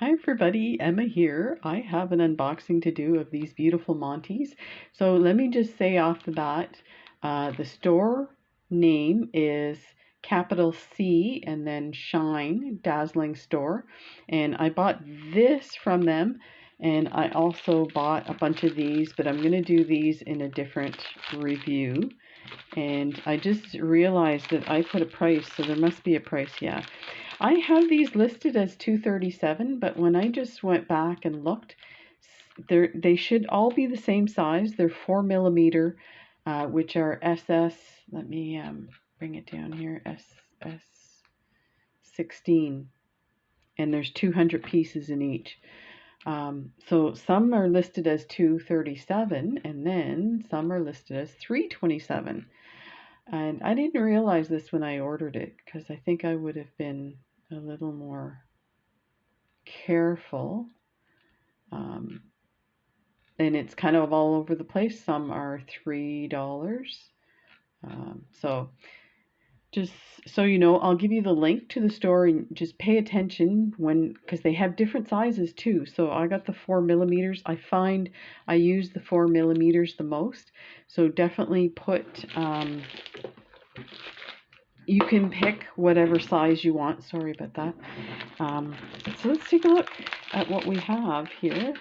Hi everybody, Emma here. I have an unboxing to do of these beautiful Montees. So let me just say off the bat, the store name is capital C and then Shine, Dazzling Store. And I bought this from them, and I also bought a bunch of these, but I'm going to do these in a different review. And I just realized that I put a price, so there must be a price, yeah. I have these listed as $237, but when I just went back and looked, they should all be the same size. They're 4 millimeter, which are SS. Let me bring it down here. SS 16, and there's 200 pieces in each. So some are listed as 237, and then some are listed as 327. And I didn't realize this when I ordered it because I think I would have been a little more careful. And it's kind of all over the place. Some are $3. So just so you know, I'll give you the link to the store and just pay attention because they have different sizes too. So I got the 4 millimeters. I find I use the 4 millimeters the most. So definitely put, you can pick whatever size you want. Sorry about that. So let's take a look at what we have here.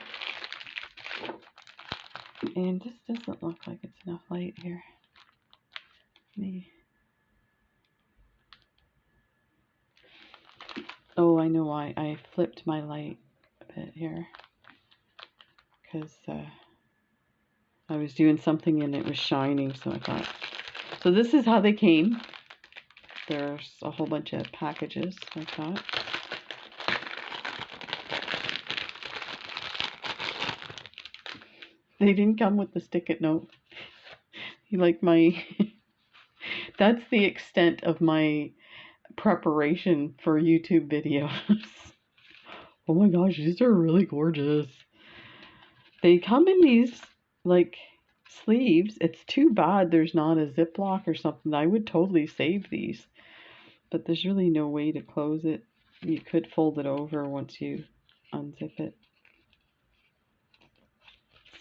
And this doesn't look like it's enough light here. Oh, I know why. I flipped my light a bit here because I was doing something and it was shining, so I thought. So this is how they came. There's a whole bunch of packages like that. They didn't come with the stick-it note. Like my, that's the extent of my preparation for YouTube videos. Oh my gosh, these are really gorgeous. They come in these like sleeves. It's too bad there's not a Ziploc or something. I would totally save these, but there's really no way to close it. You could fold it over once you unzip it.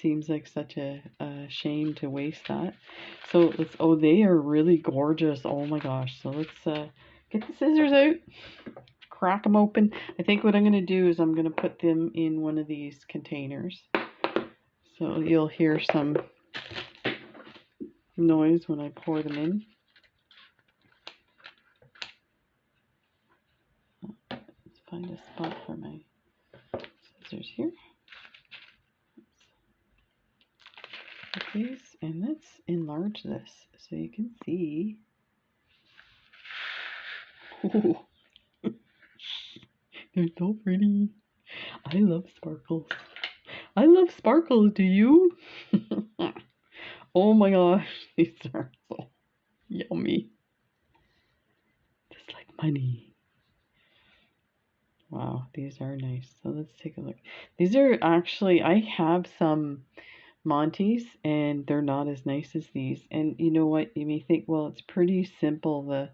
Seems like such a shame to waste that. So let's, oh, they are really gorgeous. Oh my gosh. So let's get the scissors out, crack them open. I think what I'm going to do is I'm going to put them in one of these containers. So you'll hear some noise when I pour them in. Let's find a spot for my scissors here. Put these, and let's enlarge this so you can see. Oh, they're so pretty. I love sparkles. I love sparkles, do you? Oh my gosh, these are so yummy. Just like money. Wow, these are nice. So let's take a look. These are actually, I have some Montees and they're not as nice as these. And you know what? You may think, well, it's pretty simple, the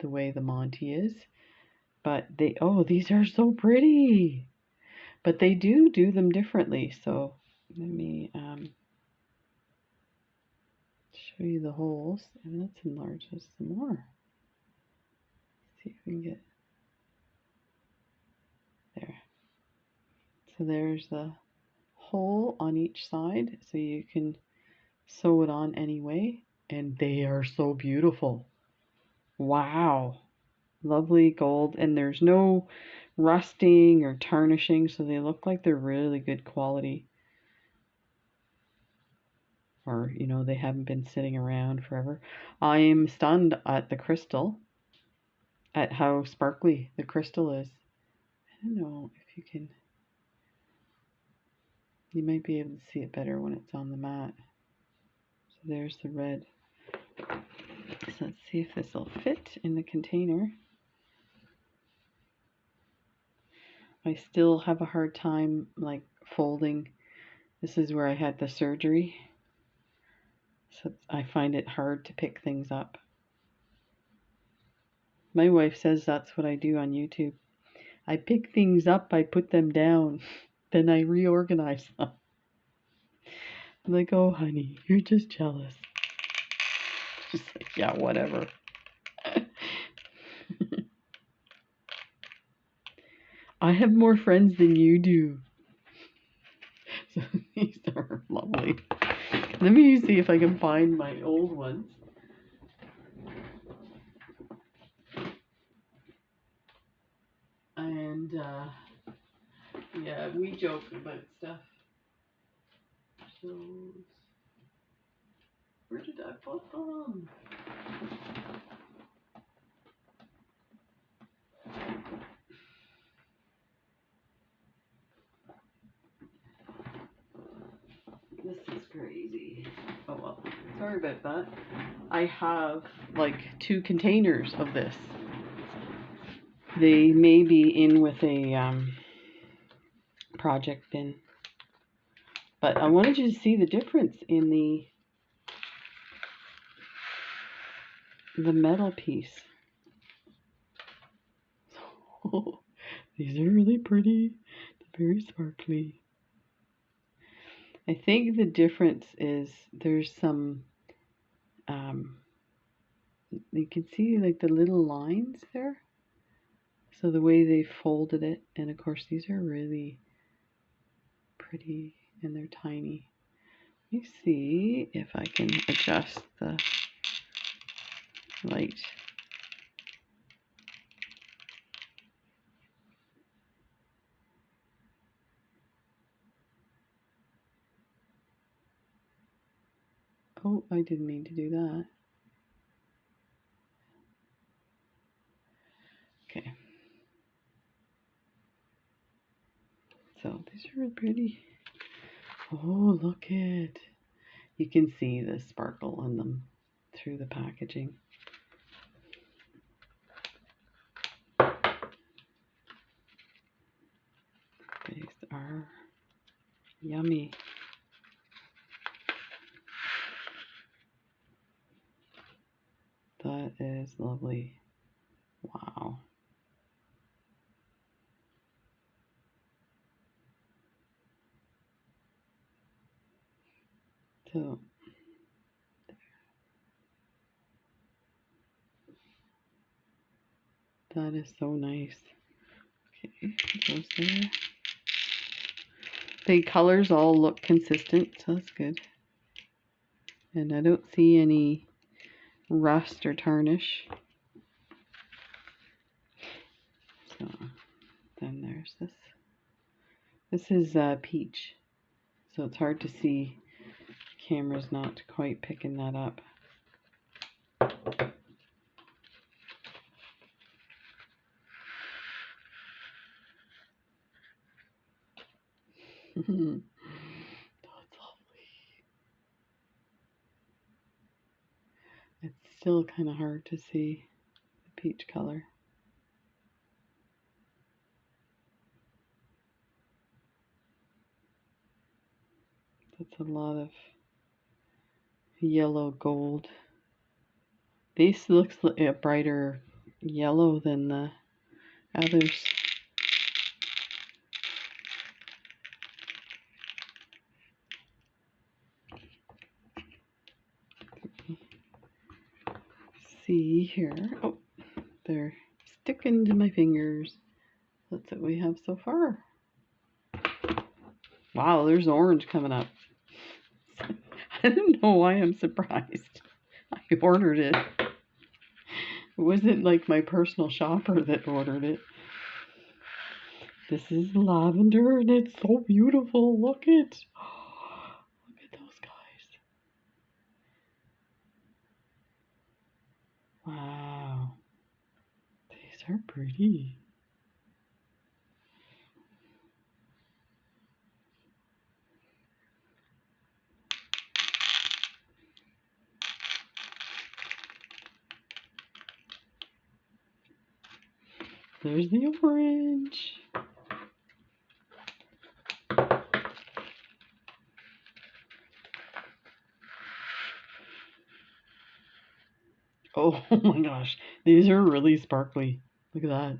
way the Monty is. But oh, these are so pretty. But they do them differently. So let me show you the holes, and let's enlarge this some more. See if we can get there. So there's the hole on each side, so you can sew it on anyway, and they are so beautiful. Wow, lovely gold, and there's no rusting or tarnishing, so they look like they're really good quality. Or, you know, they haven't been sitting around forever. I am stunned at the crystal, at how sparkly the crystal is. I don't know if you can, you might be able to see it better when it's on the mat. So there's the red. So let's see if this will fit in the container. I still have a hard time like folding. This is where I had the surgery. So I find it hard to pick things up. My wife says that's what I do on YouTube. I pick things up, I put them down, then I reorganize them. I'm like, oh honey, you're just jealous. Just like, yeah, whatever. I have more friends than you do. So these are lovely. Let me see if I can find my old ones. And yeah, we joke about stuff. So where did I put them? This is crazy. Oh well, sorry about that. I have like 2 containers of this. They may be in with a project bin. But I wanted you to see the difference in the metal piece. These are really pretty. They're very sparkly. I think the difference is there's some, you can see like the little lines there. So the way they folded it, and of course these are really pretty and they're tiny. Let me see if I can adjust the light. Oh, I didn't mean to do that. Okay. So these are really pretty. Oh, look it. You can see the sparkle on them through the packaging. These are yummy. That is lovely. Wow. So that is so nice. Okay, put those there. The colors all look consistent, so that's good. And I don't see any rust or tarnish. So then there's this. This is peach, so it's hard to see. The camera's not quite picking that up. That's lovely. It's still kind of hard to see the peach color. That's a lot of yellow gold. This looks like a brighter yellow than the others. See here. Oh, they're sticking to my fingers. That's what we have so far. Wow, there's orange coming up. I don't know why I'm surprised. I ordered it. It wasn't like my personal shopper that ordered it. This is lavender and it's so beautiful. Look it. Look at those guys. Wow. These are pretty. There's the orange. Oh my gosh, these are really sparkly. Look at that.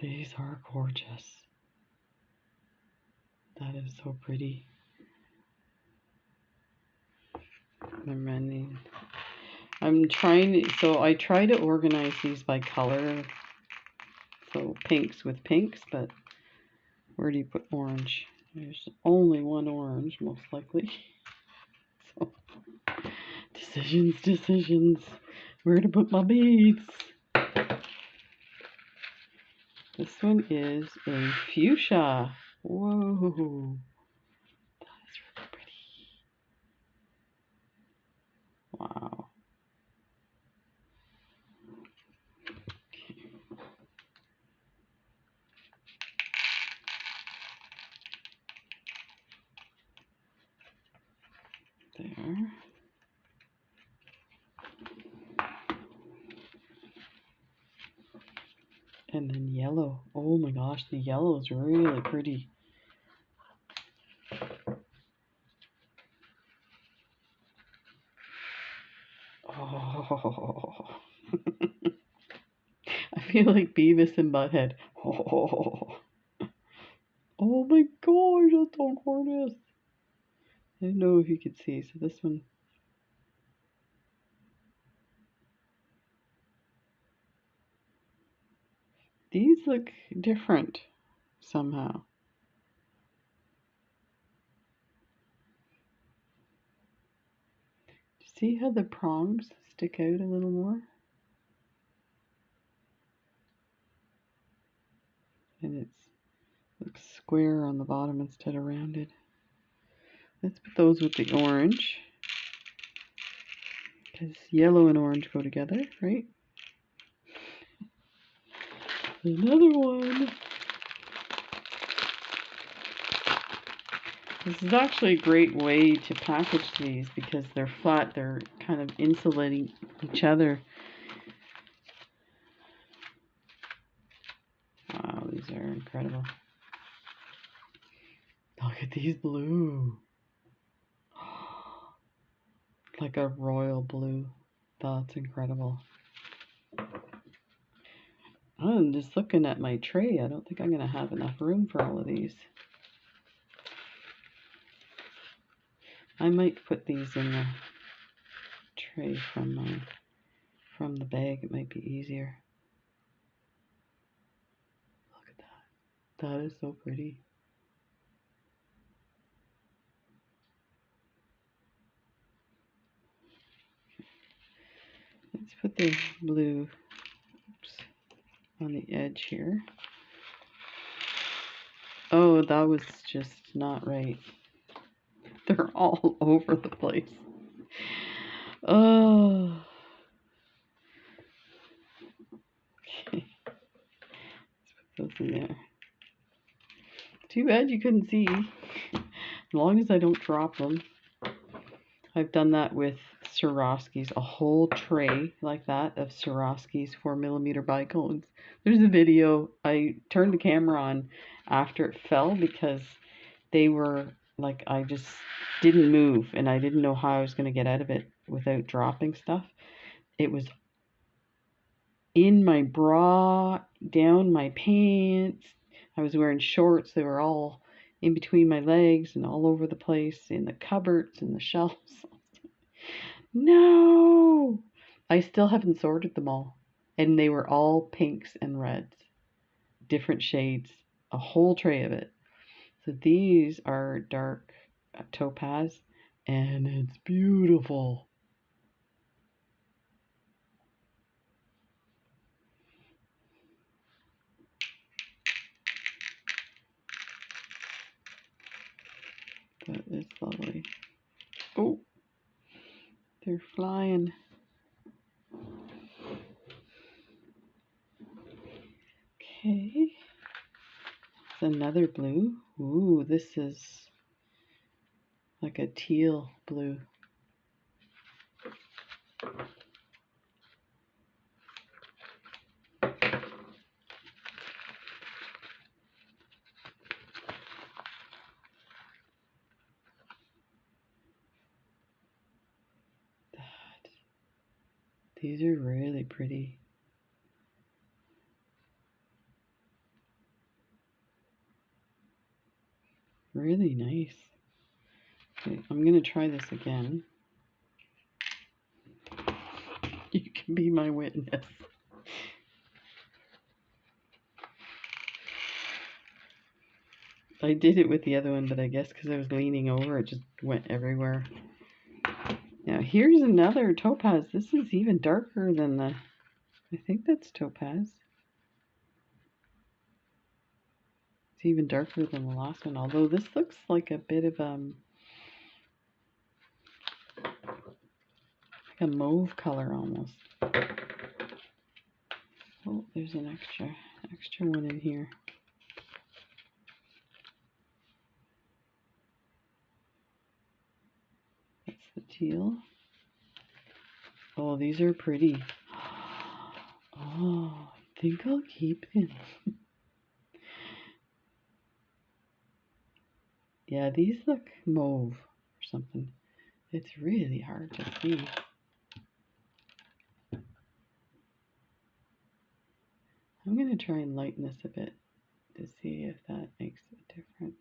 These are gorgeous. That is so pretty. They're many. I'm trying, so I try to organize these by color. So pinks with pinks, but where do you put orange? There's only one orange, most likely. So, decisions. Where to put my beads? This one is in fuchsia. Whoa. That is really pretty. Wow. There. And then yellow. Oh my gosh, the yellow is really pretty. Oh. I feel like Beavis and Butthead. Oh. Oh my gosh, that's so gorgeous. I don't know if you could see. So this one. These look different somehow. See how the prongs stick out a little more? And it looks square on the bottom instead of rounded. Let's put those with the orange. Because yellow and orange go together, right? Another one. This is actually a great way to package these because they're flat. They're kind of insulating each other. Wow, these are incredible. Look at these blue. Like a royal blue. That's incredible. I'm just looking at my tray. I don't think I'm going to have enough room for all of these. I might put these in the tray from the bag. It might be easier. Look at that. That is so pretty. Let's put the blue on the edge here. Oh, that was just not right. They're all over the place. Oh. Okay. Let's put those in there. Too bad you couldn't see. As long as I don't drop them. I've done that with Swarovskis, a whole tray like that of Swarovskis 4mm bicones. There's a video. I turned the camera on after it fell because they were like, I just didn't move and I didn't know how I was going to get out of it without dropping stuff. It was in my bra, down my pants. I was wearing shorts. They were all in between my legs and all over the place in the cupboards and the shelves. No! I still haven't sorted them all. And they were all pinks and reds. Different shades. A whole tray of it. So these are dark topaz. And it's beautiful. That is lovely. Oh! They're flying. Okay. It's another blue. Ooh, this is like a teal blue. These are really pretty. really nice. Okay, I'm going to try this again. You can be my witness. I did it with the other one, but I guess because I was leaning over, it just went everywhere. Now here's another topaz. This is even darker than the, I think that's topaz. It's even darker than the last one, although this looks like a bit of like a mauve color almost. Oh, there's an extra one in here. That's the teal. Oh, these are pretty. Oh, I think I'll keep them. Yeah, these look mauve or something. It's really hard to see. I'm going to try and lighten this a bit to see if that makes a difference.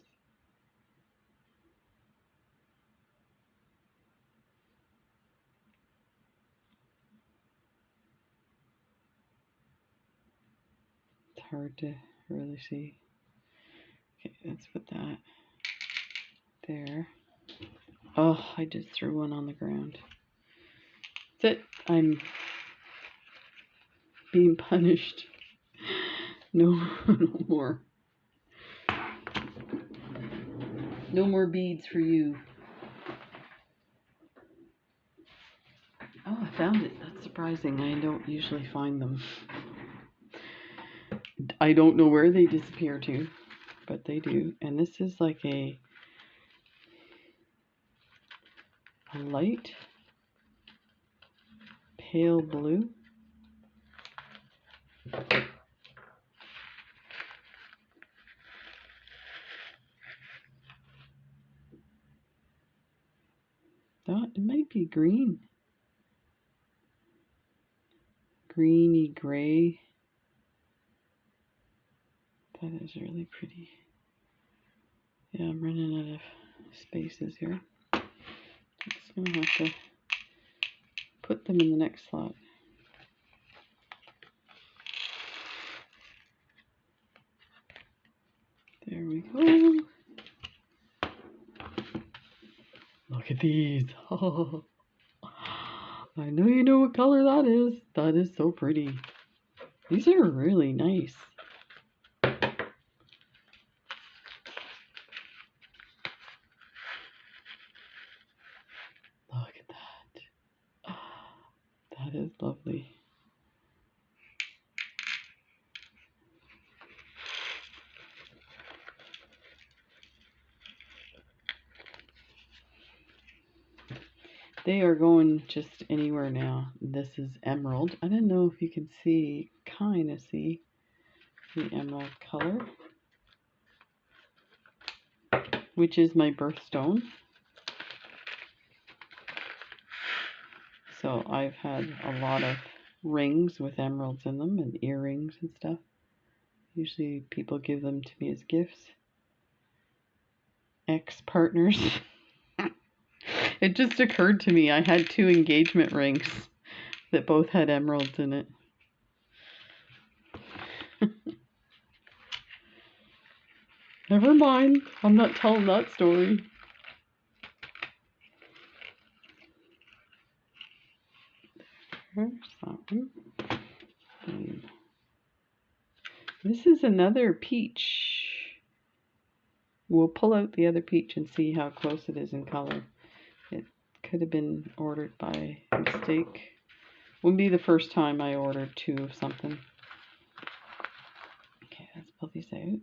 It's hard to really see. Okay, let's put that there. Oh, I just threw one on the ground. That's it. I'm being punished. No, no more. No more beads for you. Oh, I found it. That's surprising. I don't usually find them. I don't know where they disappear to, but they do. And this is like a light pale blue. That it might be green. Greeny gray. That is really pretty. Yeah, I'm running out of spaces here. Just gonna have to put them in the next slot. There we go. Look at these. Oh, I know you know what color that is. That is so pretty. These are really nice. Look at that. That is lovely. They are going just anywhere now. This is emerald. I don't know if you can see, kind of see the emerald color, which is my birthstone. So I've had a lot of rings with emeralds in them and earrings and stuff. Usually people give them to me as gifts. Ex-partners. It just occurred to me I had 2 engagement rings that both had emeralds in it. Never mind, I'm not telling that story. There's that one. And this is another peach. We'll pull out the other peach and see how close it is in color. It could have been ordered by mistake. Wouldn't be the first time I ordered 2 of something. Okay, let's pull these out.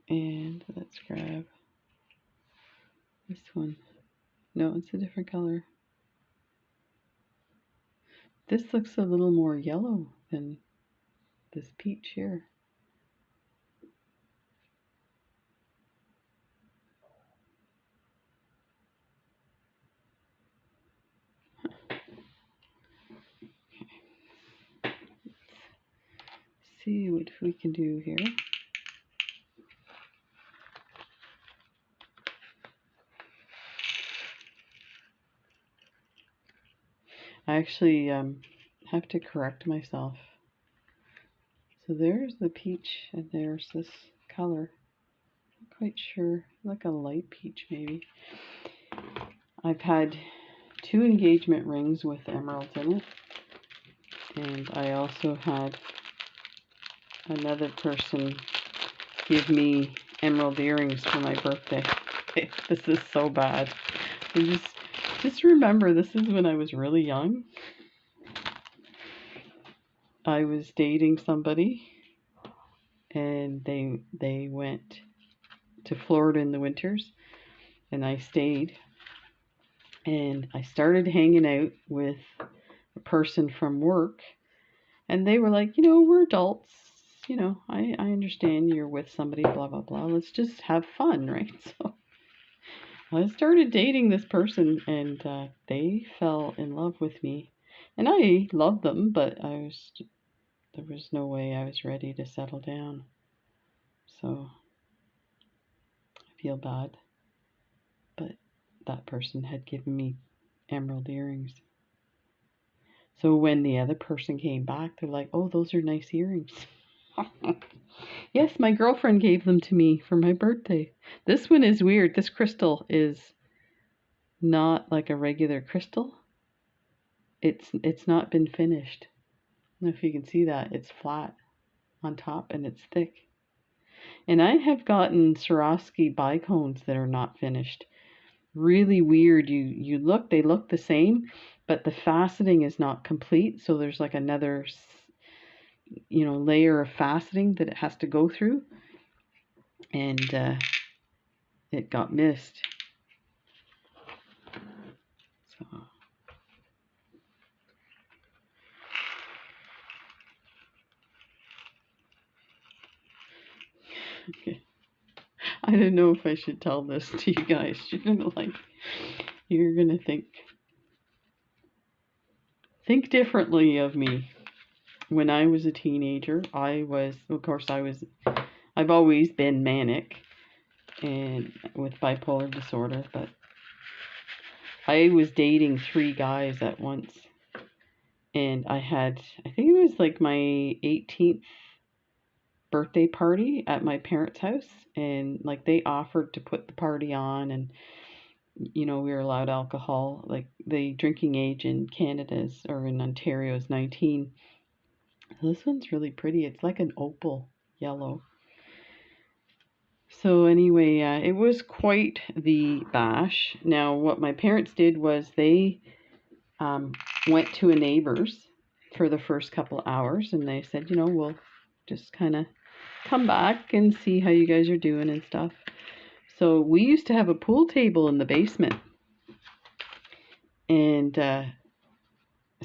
And let's grab this one. No, it's a different color. This looks a little more yellow than this peach here. see what we can do here. I actually have to correct myself. So there's the peach and there's this color. Not quite sure, like a light peach maybe. I've had 2 engagement rings with emeralds in it. And I also had another person give me emerald earrings for my birthday. This is so bad. I just remember this is when I was really young. I was dating somebody and they went to Florida in the winters and I stayed, and I started hanging out with a person from work, and they were like, you know, we're adults, you know, I understand you're with somebody, blah blah blah, let's just have fun, right? So I started dating this person, and they fell in love with me, and I loved them, but there was no way I was ready to settle down. So I feel bad, but that person had given me emerald earrings. So when the other person came back, they're like, oh, those are nice earrings. Yes, my girlfriend gave them to me for my birthday. This one is weird. This crystal is not like a regular crystal. It's not been finished. I don't know if you can see that. It's flat on top and it's thick. And I have gotten Swarovski bicones that are not finished. Really weird. You look, they look the same, but the faceting is not complete. So there's like another, you know, layer of faceting that it has to go through. And it got missed. So okay. I don't know if I should tell this to you guys. You're gonna think differently of me. When I was a teenager, I've always been manic and with bipolar disorder, but I was dating 3 guys at once. And I think it was like my 18th birthday party at my parents' house, and like they offered to put the party on, and you know, we were allowed alcohol. Like the drinking age in Canada or in Ontario is 19. This one's really pretty. It's like an opal yellow. So anyway, it was quite the bash. Now what my parents did was they went to a neighbor's for the first couple hours, and they said, you know, we'll just kind of come back and see how you guys are doing and stuff. So we used to have a pool table in the basement, and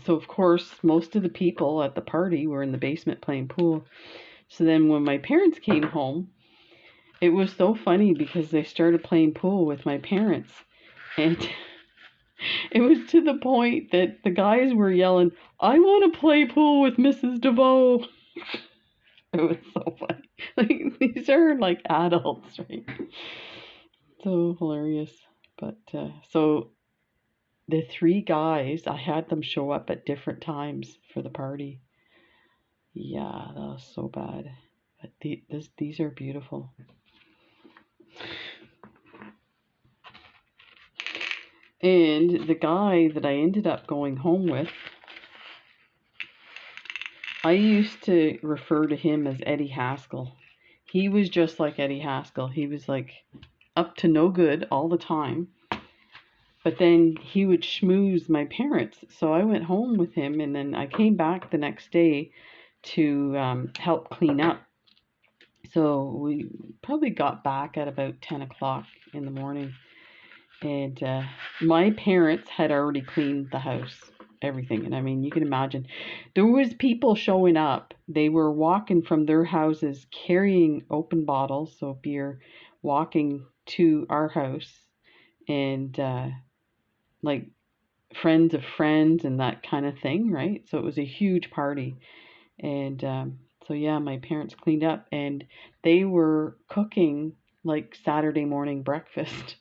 so of course most of the people at the party were in the basement playing pool. So then when my parents came home, it was so funny because they started playing pool with my parents, and it was to the point that the guys were yelling, I want to play pool with Mrs. DeVoe. It was so funny. Like, these are like adults, right? So hilarious. But so the 3 guys, I had them show up at different times for the party. Yeah, that was so bad. But these are beautiful. And the guy that I ended up going home with, I used to refer to him as Eddie Haskell. He was just like Eddie Haskell. He was like up to no good all the time. But then he would schmooze my parents. So I went home with him, and then I came back the next day to help clean up. So we probably got back at about 10 o'clock in the morning. And my parents had already cleaned the house, everything. And I mean, you can imagine, there was people showing up. They were walking from their houses carrying open bottles, so beer, walking to our house. And like friends of friends and that kind of thing, right? So it was a huge party. And So yeah, my parents cleaned up and they were cooking like Saturday morning breakfast.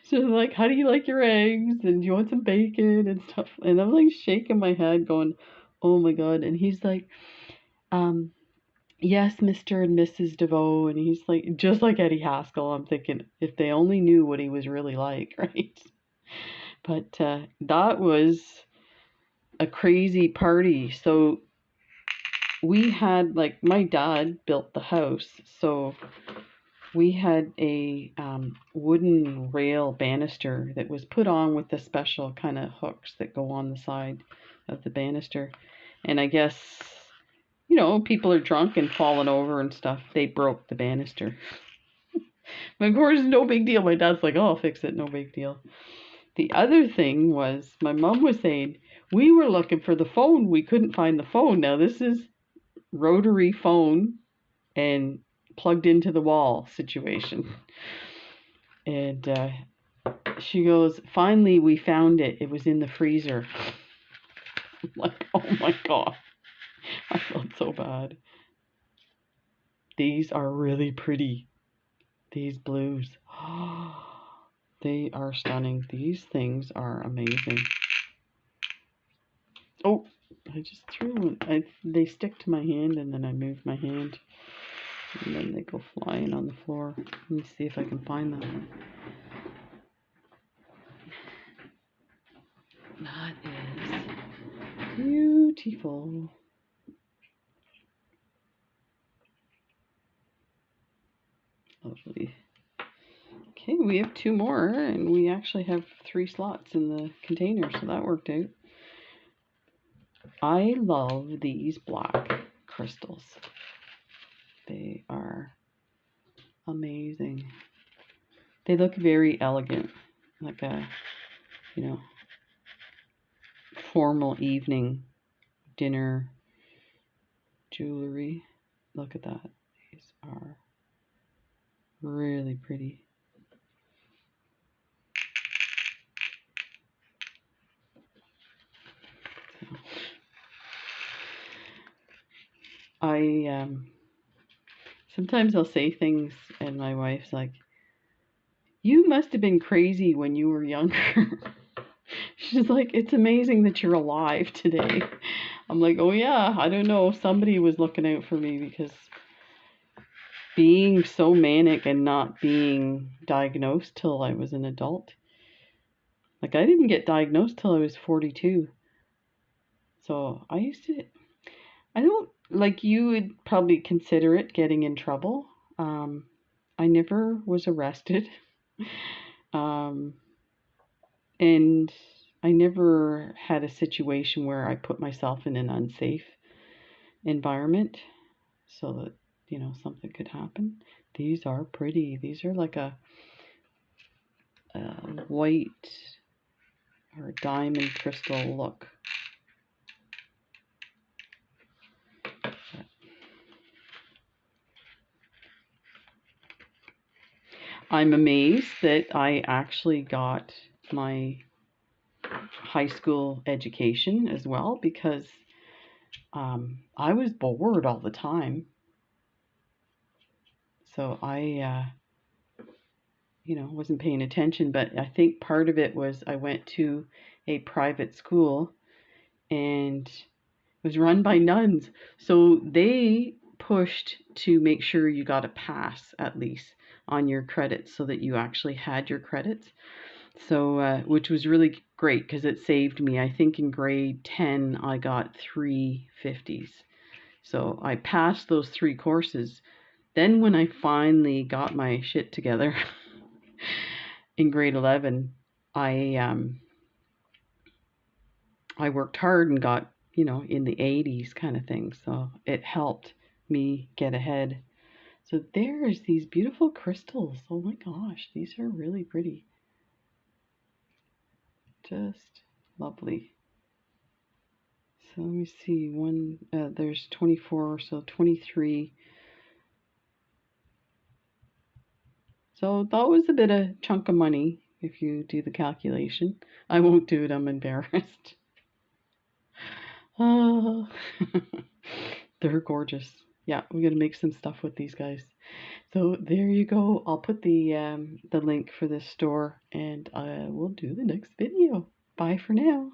So they're like, how do you like your eggs? And do you want some bacon and stuff? And I'm like shaking my head going, oh my God. And he's like, um, yes, Mr. and Mrs. DeVoe. And he's like, just like Eddie Haskell. I'm thinking, if they only knew what he was really like, right? But that was a crazy party. So we had, like, my dad built the house. So we had a wooden rail banister that was put on with the special kind of hooks that go on the side of the banister. And I guess, people are drunk and falling over and stuff. They broke the banister. But of course, no big deal. My dad's like, oh, I'll fix it. No big deal. The other thing was my mom was saying, we were looking for the phone. We couldn't find the phone. Now, this is rotary phone and plugged into the wall situation. And she goes, finally, we found it. It was in the freezer. I'm like, oh my God. I felt so bad. These are really pretty. These blues. They are stunning. These things are amazing. Oh, I just threw one. They stick to my hand and then I move my hand. And then they go flying on the floor. Let me see if I can find them. That is beautiful. Lovely. Okay, we have 2 more, and we actually have 3 slots in the container, so that worked out. I love these black crystals. They are amazing. They look very elegant, like a, formal evening dinner jewelry. Look at that. These are really pretty. I sometimes I'll say things and my wife's like, you must have been crazy when you were younger. She's like, it's amazing that you're alive today. I'm like, oh yeah, I don't know. Somebody was looking out for me because being so manic and not being diagnosed till I was an adult. Like, I didn't get diagnosed till I was 42. So I don't, like, you would probably consider it getting in trouble. I never was arrested. And I never had a situation where I put myself in an unsafe environment so that, something could happen. These are pretty. These are like a white or diamond crystal look. I'm amazed that I actually got my high school education as well, because I was bored all the time. So I, wasn't paying attention, but I think part of it was I went to a private school and it was run by nuns. So they pushed to make sure you got a pass at least on your credits so that you actually had your credits. So, which was really great because it saved me. I think in grade 10, I got 3 50s. So I passed those 3 courses. Then when I finally got my shit together in grade 11, I worked hard and got, in the 80s kind of thing. So it helped me get ahead. So there's these beautiful crystals. Oh my gosh, these are really pretty. Just lovely. So let me see, there's 24, so 23. So that was a bit of chunk of money if you do the calculation. I won't do it, I'm embarrassed. Oh. They're gorgeous. Yeah, we're gonna make some stuff with these guys. So there you go. I'll put the link for this store, and we'll do the next video. Bye for now.